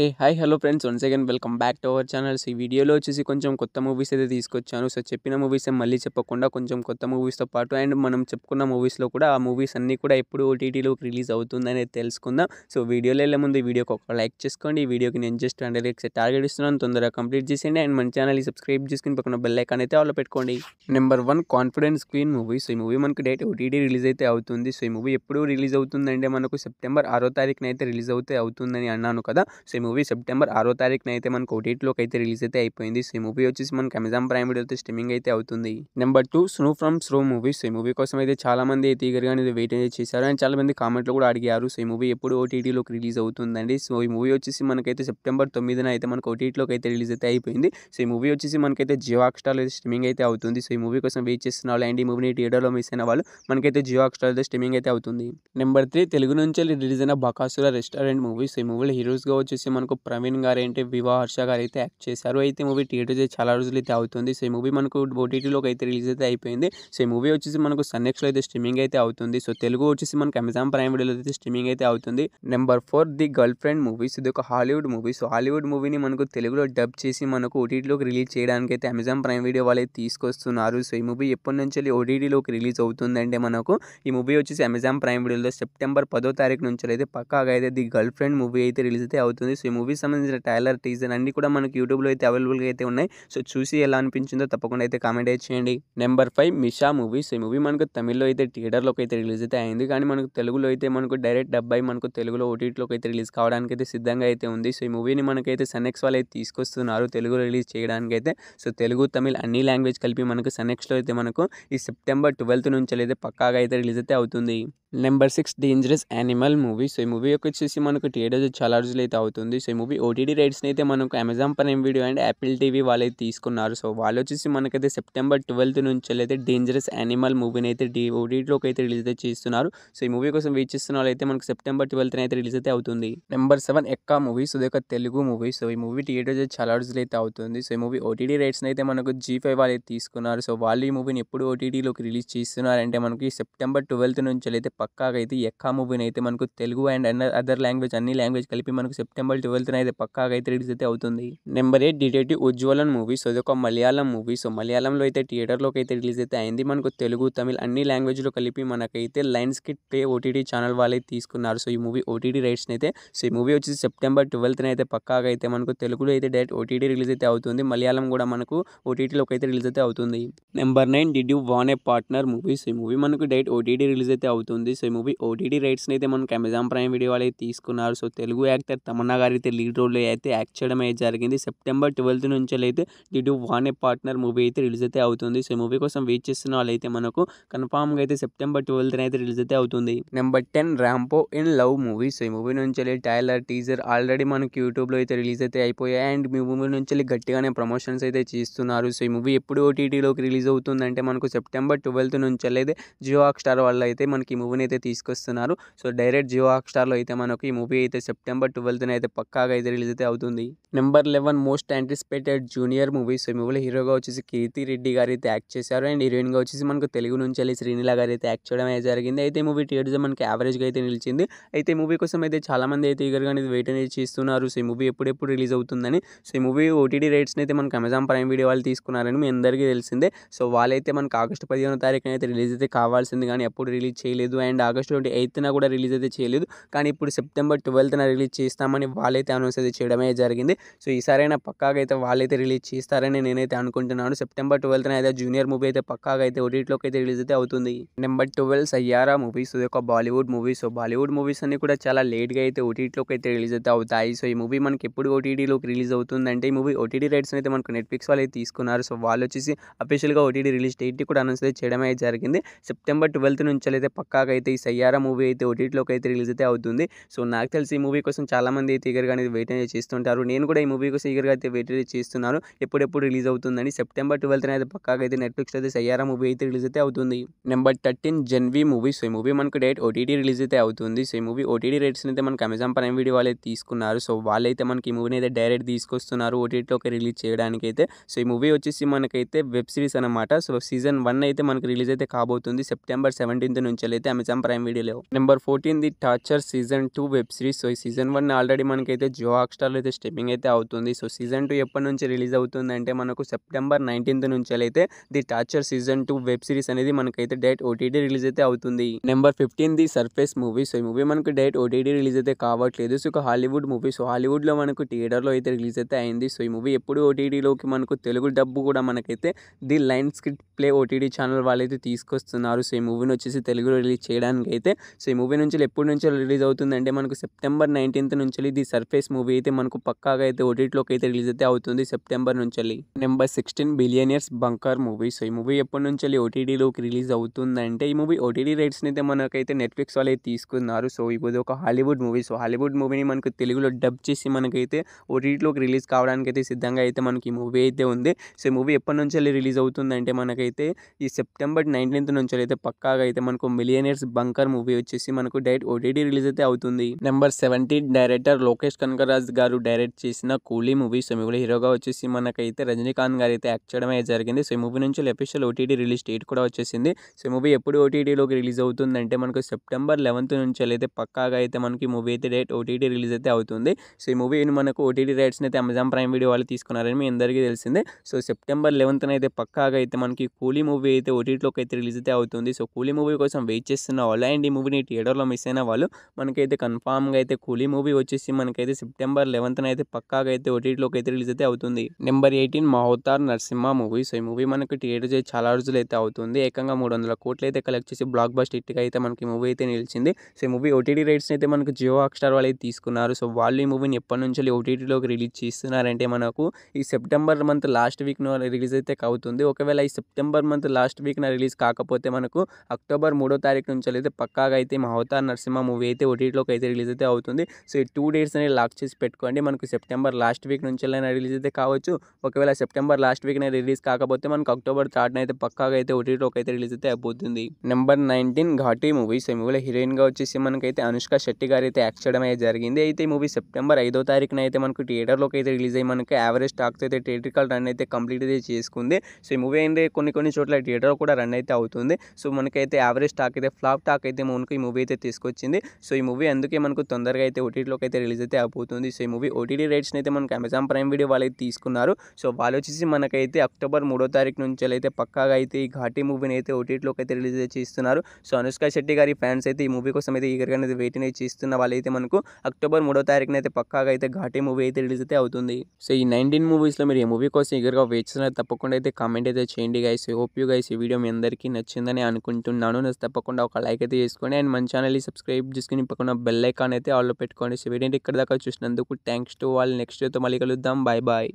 Hey hi hello friends once again welcome back to our channels. ఈ వీడియోలో వచ్చేసి కొంచెం కొత్త మూవీస్ అయితే తీసుకొచ్చాను. సో చెప్పిన మూవీస్ మళ్ళీ చెప్పకుండా కొంచెం కొత్త మూవీస్తో పాటు అండ్ మనం చెప్పుకున్న మూవీస్లో కూడా ఆ మూవీస్ అన్నీ కూడా ఎప్పుడు ఓటీటీలోకి రిలీజ్ అవుతుందని తెలుసుకుందాం. సో వీడియోలో వెళ్ళే ముందు ఈ వీడియోకి ఒక లైక్ చేసుకోండి. ఈ వీడియోకి నేను జస్ట్ 100 లైక్స్ టార్గెట్ ఇస్తున్నాను, తొందరగా కంప్లీట్ చేసేయండి. అండ్ మన ఛానల్ని సబ్స్క్రైబ్ చేసుకుని పక్కన బెల్ ఐకాన్ అయితే ఆల్లో పెట్టుకోండి. Number 1 confidence queen movie. So ఈ మూవీ మనకు డేట్ ఓటీటీ రిలీజ్ అయితే అవుతుంది. సో ఈ మూవీ ఎప్పుడు రిలీజ్ అవుతుందంటే మనకు సెప్టెంబర్ 6వ తారీఖున అయితే రిలీజ్ అవుతుందని అన్నాను కదా. సో ఈ మూవీ సెప్టెంబర్ 6వ తారీఖున అయితే మనకు ఓటీటీలోకి అయితే రిలీజ్ అయితే అయిపోయింది. సో ఈ మూవీ వచ్చేసి మనకు అమెజాన్ ప్రైమ్ వీడియోతో స్ట్రీమింగ్ అయితే అవుతుంది. Number 2 snow from snow movie. So ఈ మూవీ కోసం అయితే చాలా మంది అయితే ఈగర్గా వెయిట్ అయితే చేశారు అండ్ చాలా మంది కామెంట్లో కూడా అడిగారు. సో ఈ మూవీ ఎప్పుడు ఓటీటీలోకి రిలీజ్ అవుతుందండి. సో ఈ మూవీ వచ్చేసి మనకైతే సెప్టెంబర్ 9న అయితే మనకు ఓటీటీలోకి అయితే రిలీజ్ అయితే అయిపోయింది. సో ఈ మూవీ వచ్చేసి మనకైతే జియో హాట్‌స్టార్లో అయితే స్ట్రీమింగ్ అయితే అవుతుంది. సో ఈ మూవీ కోసం వెయిట్ చేస్తున్న వాళ్ళు అండ్ ఈ మూవీని థియేటర్లో మిస్ అయిన వాళ్ళు మనకైతే జియో హాట్‌స్టార్లో స్ట్రీమింగ్ అయితే అవుతుంది. నెంబర్ 3 తెలుగు నుంచి రిలీజ్ అయిన బకాసుర రెస్టారెంట్ మూవీ. సో ఈ మూవీలో హీరోస్గా వచ్చేసి మనకు ప్రవీణ్ గారు ఏంటి వివా హర్ష గారు అయితే యాక్ట్ చేశారు. అయితే మూవీ థియేటర్స్ అయితే చాలా రోజులు అయితే అవుతుంది. సో ఈ మూవీ మనకు ఓటీటీలోకి అయితే రిలీజ్ అయితే అయిపోయింది. సో ఈ మూవీ వచ్చేసి మనకు సన్నెక్స్లో అయితే స్ట్రీమింగ్ అయితే అవుతుంది. సో తెలుగు వచ్చేసి మనకు అమెజాన్ ప్రైమ్ వీడియోలో అయితే స్ట్రీమింగ్ అయితే అవుతుంది. Number 4 the girl friend movies. ఇది ఒక హాలీవుడ్ మూవీ. సో హాలీవుడ్ మూవీని మనకు తెలుగులో డబ్ చేసి మనకు ఓటీటీలోకి రిలీజ్ చేయడానికి అయితే అమెజాన్ ప్రైమ్ వీడియో వాళ్ళు అయితే తీసుకొస్తున్నారు. సో ఈ మూవీ ఎప్పటి నుంచి ఓటీటీలోకి రిలీజ్ అవుతుందంటే మనకు ఈ మూవీ వచ్చేసి అమెజాన్ ప్రైమ్ వీడియోలో సెప్టెంబర్ 10వ తారీఖు నుంచి అయితే పక్కాగా అయితే ది గర్ల్ ఫ్రెండ్ మూవీ అయితే రిలీజ్ అయితే అవుతుంది. సో ఈ మూవీ సంబంధించిన ట్రైలర్, టీజర్ అన్ని కూడా మనకి యూట్యూబ్లో అయితే అవైలబుల్గా అయితే ఉన్నాయి. సో చూసి ఎలా అనిపించిందో తప్పకుండా అయితే కామెంట్ అయితే చేయండి. Number 5 Misha movie. సో ఈ మూవీ మనకు తమిళ్లో అయితే థియేటర్లోకి అయితే రిలీజ్ అయితే అయింది. కానీ మనకు తెలుగులో అయితే మనకు డైరెక్ట్ డబ్ అయి మనకు తెలుగులో ఓటీటీలోకి అయితే రిలీజ్ కావడానికి అయితే సిద్ధంగా అయితే ఉంది. సో ఈ మూవీని మనకైతే సన్నెక్స్ వాళ్ళు అయితే తీసుకొస్తున్నారు తెలుగులో రిలీజ్ చేయడానికి అయితే. సో తెలుగు, తమిళ్ అన్ని లాంగ్వేజ్ కలిపి మనకు సన్నెక్స్లో అయితే మనకు ఈ సెప్టెంబర్ 12th నుంచి అయితే పక్కాగా అయితే రిలీజ్ అయితే అవుతుంది. Number 6 dangerous animal movie. So ఈ మూవీ వచ్చేసి మనకు థియేటర్స్ చాలా రోజులు అయితే అవుతుంది. సో ఈ మూవీ ఓటీటీ రైట్స్ని అయితే మనకు Amazon prime video and Apple TV వాళ్ళు అయితే తీసుకున్నారు. సో వాళ్ళు వచ్చేసి మనకైతే సెప్టెంబర్ 12th నుంచి అయితే డేంజరస్ యానిమల్ మూవీని అయితే ఓటీటీలోకి అయితే రిలీజ్ అయితే చేస్తున్నారు. సో ఈ మూవీ కోసం వెయిట్ చేస్తున్న వాళ్ళు అయితే మనకు సెప్టెంబర్ 12th అయితే రిలీజ్ అయితే అవుతుంది. Number 7 ఎక్కా movie. సో ఇది ఒక తెలుగు మూవీ. సో ఈ మూవీ థియేటర్స్ చాలా రోజులు అయితే అవుతుంది. సో ఈ మూవీ ఓటీటీ రైట్స్ని అయితే మనకు G5 వాళ్ళు అయితే తీసుకున్నారు. సో వాళ్ళు ఈ మూవీని ఎప్పుడు ఓటీటీలోకి రిలీజ్ చేస్తున్నారంటే మనకి సెప్టెంబర్ 12th నుంచి అయితే పక్కాగా అయితే ఎక్కా మూవీని అయితే మనకు తెలుగు అండ్ అదర్ లాంగ్వేజ్ అన్ని లాంగ్వేజ్ కలిపి మనకు సెప్టెంబర్ 12th అయితే పక్కాగా అయితే రిలీజ్ అయితే అవుతుంది. Number 8 detective Ujjwalan movie. So ఇది ఒక మలయాళం మూవీ. సో మలయాళంలో అయితే థియేటర్లోకి అయితే రిలీజ్ అయితే అయింది. మనకు తెలుగు, తమిళ్ అన్ని లాంగ్వేజ్లో కలిపి మనకైతే Lions kid play OTT channel వాళ్ళైతే తీసుకున్నారు. సో ఈ మూవీ ఓటీటీ రైట్స్ని అయితే సో ఈ మూవీ వచ్చేసి సెప్టెంబర్ 12th అయితే పక్కాగా అయితే మనకు తెలుగులో అయితే డైరెక్ట్ ఓటీటీ రిలీజ్ అయితే అవుతుంది. మలయాళం కూడా మనకు ఓటీటీలోకి అయితే రిలీజ్ అయితే అవుతుంది. Number 9 did you wanna partner movie. So ఈ మూవీ మనకు డైరెక్ట్ ఓటీటీ రిలీజ్ అయితే అవుతుంది. సో ఈ మూవీ ఓటీటీ రైట్స్ని అయితే మనకు అమెజాన్ ప్రైమ్ వీడియో వాళ్ళు అయితే తీసుకున్నారు. సో తెలుగు యాక్టర్ తమన్నా గారు అయితే లీడ్ రోల్లో అయితే యాక్ట్ చేయడం అయితే జరిగింది. సెప్టెంబర్ 12th నుంచి అయితే did you wanna partner movie అయితే రిలీజ్ అయితే అవుతుంది. సో ఈ మూవీ కోసం వెయిట్ చేస్తున్న వాళ్ళు అయితే మనకు కన్ఫామ్గా అయితే సెప్టెంబర్ 12th అయితే రిలీజ్ అయితే అవుతుంది. Number 10 Rambo in love movie. So ఈ మూవీ నుంచి ట్రైలర్, టీజర్ ఆల్రెడీ మనకి యూట్యూబ్లో అయితే రిలీజ్ అయితే అయిపోయాయి అండ్ మీ మూవీ నుంచి గట్టిగానే ప్రమోషన్స్ అయితే చేస్తున్నారు. సో ఈ మూవీ ఎప్పుడు ఓటీటీలోకి రిలీజ్ అవుతుందంటే మనకు సెప్టెంబర్ 12th నుంచి అయితే జియో హాట్‌స్టార్ వాళ్ళు అయితే మనకి ఈ మూవీని అయితే తీసుకొస్తున్నారు. సో డైరెక్ట్ జియో హాట్‌స్టార్లో అయితే మనకు ఈ మూవీ అయితే సెప్టెంబర్ 12th అయితే పక్కాగా అయితే రిలీజ్ అయితే అవుతుంది. Number 11 most anticipated junior movie. So ఈ మూవీలో హీరోగా వచ్చేసి కీర్తి రెడ్డి గారు అయితే యాక్ట్ చేశారు అండ్ హీరోయిన్గా వచ్చేసి మనకు తెలుగు నుంచి శ్రీనిల గారు అయితే యాక్ట్ చేయడం అయితే జరిగింది. అయితే మూవీ థియేటర్స్ మనకి యావరేజ్గా అయితే నిలిచింది. అయితే మూవీ కోసం అయితే చాలామంది అయితే ఈగర్గా వెయిట్ అనేది చేస్తున్నారు. సో ఈ మూవీ ఎప్పుడెప్పుడు రిలీజ్ అవుతుందని. సో ఈ మూవీ ఓటీటీ రైట్స్ని అయితే మనకు అమెజాన్ ప్రైమ్ వీడియో వాళ్ళు తీసుకున్నారని మీ అందరికీ తెలిసిందే. సో వాళ్ళైతే మనకు ఆగస్టు 15వ తారీఖున అయితే రిలీజ్ అయితే కావాల్సింది కానీ ఎప్పుడు రిలీజ్ చేయలేదు అండ్ ఆగస్టు 28న కూడా రిలీజ్ అయితే చేయలేదు. కానీ ఇప్పుడు సెప్టెంబర్ 12న రిలీజ్ చేస్తామని వాళ్ళైతే అనౌన్స్ అయితే చేయడమే జరిగింది. సో ఈసారైనా పక్కాగా అయితే వాళ్ళైతే రిలీజ్ చేస్తారని నేనైతే అనుకుంటున్నాను. సెప్టెంబర్ 12న అయితే జూనియర్ మూవీ అయితే పక్కాగా అయితే ఓటీటీలోకి అయితే రిలీజ్ అయితే అవుతుంది. Number 12 Saiyaara movie. సో ఇది ఒక Bollywood movie. So Bollywood movies అన్ని కూడా చాలా లేట్గా అయితే ఓటీటీలోకి అయితే రిలీజ్ అయితే అవుతాయి. సో ఈ మూవీ మనకి ఎప్పుడు ఓటీటీలోకి రిలీజ్ అవుతుందంటే ఈ మూవీ ఓటీటీ రైట్స్ అయితే మనకు నెట్ఫ్లిక్స్ వాళ్ళు అయితే తీసుకున్నారు. సో వాళ్ళు వచ్చేసి అఫీషియల్గా ఓటీటీ రిలీజ్ డేట్ కూడా అనౌన్స్ అయితే చేయడమే జరిగింది. సెప్టెంబర్ 12th నుంచి అయితే పక్కాగా అయితే ఈ సయ్యారా మూవీ అయితే ఓటీటీలోకి అయితే రిలీజ్ అయితే అవుతుంది. సో నాకు తెలిసి ఈ మూవీ కోసం చాలామంది అయితే ఈగర్గా అనేది వెయిట్ అనేది చేస్తుంటారు. నేను కూడా ఈ మూవీ కోసం ఈగర్గా అయితే వెయిట్ అనేది చేస్తున్నాను. ఎప్పుడెప్పుడు రిలీజ్ అవుతుందని. సెప్టెంబర్ 12th అయితే పక్కాగా అయితే నెట్ఫ్లిక్స్లో అయితే సయ్యారా మూవీ అయితే రిలీజ్ అయితే అవుతుంది. నెంబర్ 13 జెన్వీ మూవీ. సో ఈ మూవీ మనకు డైరెక్ట్ ఓటీటీ రిలీజ్ అయితే అవుతుంది. సో ఈ మూవీ ఓటీటీ రైట్స్ అయితే మనకు అమెజాన్ ప్రైమ్ వీడియో వాళ్ళు అయితే తీసుకున్నారు. సో వాళ్ళైతే మనకి ఈ మూవీని అయితే డైరెక్ట్ తీసుకొస్తున్నారు ఓటీటీలోకి రిలీజ్ చేయడానికి అయితే. సో ఈ మూవీ వచ్చేసి మనకైతే వెబ్ సిరీస్ అనమాట. సో సీజన్ 1 అయితే మనకు రిలీజ్ అయితే కాబోతుంది సెప్టెంబర్ 17th నుంచి అయితే అమెజాన్ ప్రైమ్ వీడియోలో. Number 14 the torture season 2 web series. So ఈ సీజన్ 1 ఆల్రెడీ మన మనకైతే జియో హాట్‌స్టార్‌లో అయితే స్ట్రీమింగ్ అయితే అవుతుంది. సో సీజన్ 2 ఎప్పటి నుంచి రిలీజ్ అవుతుందంటే మనకు సెప్టెంబర్ 19థ్ నుంచెలైతే the torture season 2 web series అనేది మనకైతే డైరెక్ట్ ఓటీటీ రిలీజ్ అయితే అవుతుంది. Number 15 the surface movie. So ఈ మూవీ మనకు డైరెక్ట్ ఓటీటీ రిలీజ్ అయితే కావట్లేదు. సో ఒక హాలీవుడ్ మూవీ. సో హాలీవుడ్‌లో మనకు థియేటర్‌లో అయితే రిలీజ్ అయితే అయింది. సో ఈ మూవీ ఎప్పుడు ఓటీటీలోకి మనకు తెలుగు డబ్బు కూడా మనకైతే the lion script play OTT channel వాళ్ళైతే తీసుకొస్తున్నారు. సో ఈ మూవీని వచ్చేసి తెలుగులో రిలీజ్ చేయడానికి అయితే సో ఈ మూవీ నుంచి ఎప్పటి నుంచి రిలీజ్ అవుతుందంటే మనకు సెప్టెంబర్ 19థ్ నుంచి ది సర్ఫేస్ మూవీ అయితే మనకు పక్కాగా అయితే ఓటీటీలోకి అయితే రిలీజ్ అయితే అవుతుంది సెప్టెంబర్ నుంచి. Number 16 billionaires bunker movie. So ఈ మూవీ ఎప్పటి నుంచి ఓటీటీలోకి రిలీజ్ అవుతుందంటే ఈ మూవీ ఓటీటీ రైట్స్ని అయితే మనకైతే నెట్ఫ్లిక్స్ వాళ్ళు అయితే తీసుకున్నారు. సో ఇది ఒక హాలీవుడ్ మూవీ. సో హాలీవుడ్ మూవీని మనకు తెలుగులో డబ్ చేసి మనకైతే ఓటీటీలోకి రిలీజ్ కావడానికి అయితే సిద్ధంగా అయితే మనకి ఈ మూవీ అయితే ఉంది. సో ఈ మూవీ ఎప్పటి నుంచి రిలీజ్ అవుతుందంటే మనకైతే ఈ సెప్టెంబర్ 19థ్ నుంచి అయితే పక్కాగా అయితే మనకు మిలియనియర్స్ బంకర్ మూవీ వచ్చేసి మనకు డైరెక్ట్ ఓటీటీ రిలీజ్ అయితే అవుతుంది. నెంబర్ 17 డైరెక్టర్ లోకేష్ కనగరాజ్ గారు డైరెక్ట్ చేసిన కూలీ మూవీ. సో మూవీలో హీరోగా వచ్చేసి మనకైతే రజనీకాంత్ గారు అయితే యాక్ట్ చేయడం అయితే జరిగింది. సో ఈ మూవీ నుంచి అఫీషియల్ ఓటీటీ రిలీజ్ డేట్ కూడా వచ్చేసింది. సో ఈ మూవీ ఎప్పుడు ఓటీటీలోకి రిలీజ్ అవుతుందంటే మనకు సెప్టెంబర్ 11th నుంచి అయితే పక్కాగా అయితే మనకి మూవీ అయితే డైరెక్ట్ ఓటీటీ రిలీజ్ అయితే అవుతుంది. సో ఈ మూవీని మనకు ఓటీటీ రైట్స్ని అయితే అమెజాన్ ప్రైమ్ వీడియో వాళ్ళు తీసుకున్నారని మీ అందరికీ తెలిసిందే. సో సెప్టెంబర్ 11th అయితే పక్కాగా అయితే మనకి కూలీ మూవీ అయితే ఓటీటీలోకి అయితే రిలీజ్ అయితే అవుతుంది. సో కూలీ మూవీ కోసం వెయిట్ చేస్తున్న వాళ్ళు అండ్ ఈ మూవీని థియేటర్లో మిస్ అయిన వాళ్ళు మనకైతే కన్ఫామ్గా అయితే కూలీ మూవీ వచ్చేసి మనకైతే సెప్టెంబర్ 11th అయితే పక్కాగా అయితే ఓటీటీలోకి అయితే రిలీజ్ అయితే అవుతుంది. Number 18 Mahavatar Narasimha movie. So ఈ మూవీ మనకి థియేటర్ చేసి చాలా రోజులు అయితే అవుతుంది. ఏకంగా 300 కోట్లు అయితే కలెక్ట్ చేసి బ్లాక్ బస్టర్ హిట్గా అయితే మనకి మూవీ అయితే నిలిచింది. సో ఈ మూవీ ఓటీటీ రైట్స్ని అయితే మనకు జియో హాట్‌స్టార్ వాళ్ళు అయితే తీసుకున్నారు. సో వాళ్ళు ఈ మూవీని ఎప్పటి నుంచి ఓటీటీలోకి రిలీజ్ చేస్తున్నారంటే మనకు ఈ సెప్టెంబర్ మంత్ లాస్ట్ వీక్‌న రిలీజ్ అయితే అవుతుంది. ఒకవేళ ఈ సెప్టెంబర్ మంత్ లాస్ట్ వీక్‌న రిలీజ్ కాకపోతే మనకు అక్టోబర్ 3వ తారీఖు నుంచి అయితే పక్కాగా అయితే మహోతార్ నరసింహ మూవీ అయితే ఓటీటీలోకి అయితే రిలీజ్ అయితే అవుతుంది. సో ఈ 2 డేట్స్ అనేది లాక్ చేసి పెట్టుకోండి. మనకు సెప్టెంబర్ లాస్ట్ వీక్ నుంచి రిలీజ్ అయితే కావచ్చు. ఒకవేళ సెప్టెంబర్ లాస్ట్ వీక్‌న రిలీజ్ కాకపోతే మనకు అక్టోబర్ 3rd అయితే పక్కాగా అయితే ఓటీటీలోకి అయితే రిలీజ్ అయితే అయిపోతుంది. Number 19 ఘాటీ movie. సో ఈ మూవీలో హీరోయిన్గా వచ్చేసి మనకైతే అనుష్క శెట్టి గారు అయితే యాక్ట్ చేయడం అయితే జరిగింది. అయితే ఈ మూవీ సెప్టెంబర్ 5వ తారీఖున అయితే మనకు థియేటర్లోకి అయితే రిలీజ్ అయ్యి మనకి యావరేజ్ టాక్స్ అయితే థియేట్రికల్ రన్ అయితే కంప్లీట్ అయితే చేసుకుంది. సో ఈ మూవీ అయితే కొన్ని చోట్ల థియేటర్ కూడా రన్ అయితే అవుతుంది. సో మనకైతే యావరేజ్ టాక్ అయితే ఫ్లాప్ టాక్ అయితే మనకు ఈ మూవీ అయితే తీసుకొచ్చింది. సో ఈ మూవీ అందుకే మనకు తొందరగా అయితే ఓటీటీలోకి అయితే రిలీజ్ అయితే అయిపోతుంది. సో ఈ మూవీ ఓటీటీ రైట్స్ని అయితే మనకు అమెజాన్ ప్రైమ్ వీడియో వాళ్ళు అయితే తీసుకున్నారు. సో వాళ్ళు వచ్చేసి మనకైతే అక్టోబర్ 3వ తారీఖు నుంచి అయితే పక్కాగా అయితే ఈ ఘాటీ మూవీని అయితే ఓటీటీలోకి అయితే రిలీజ్ చేస్తున్నారు. సో అనుష్క శెట్టి గారి ఫ్యాన్స్ అయితే ఈ మూవీ కోసం అయితే ఈగర్గా అనేది వెయిటింగ్ అయితే చేస్తున్న వాళ్ళైతే మనకు అక్టోబర్ 3వ తారీఖున అయితే పక్కాగా అయితే ఘాటీ మూవీ అయితే రిలీజ్ అయితే అవుతుంది. సో ఈ 19 మూవీస్లో మీరు ఈ మూవీ కోసం ఈగర్గా వెయిట్ చేస్తున్నారు తప్పకుండా అయితే కామెంట్ అయితే చేయండి గైస్. హోప్ యూ గైస్ ఈ వీడియో మీ అందరికీ నచ్చిందని అనుకుంటున్నాను. తప్పకుండా ఒక లైక్ అయితే చేసుకోండి అండ్ మన ఛానల్ని సబ్స్క్రైబ్ చేసుకుని పక్కన బెల్ ఐకాన్ అయితే ఆల్లో పెట్టుకోండి. సో వీడియో ఇక్కడ దాకా చూసినందుకు థ్యాంక్స్ టు ఆల్. నెక్స్ట్ వీడియోతో మళ్ళీ కలుద్దాం. Bye bye.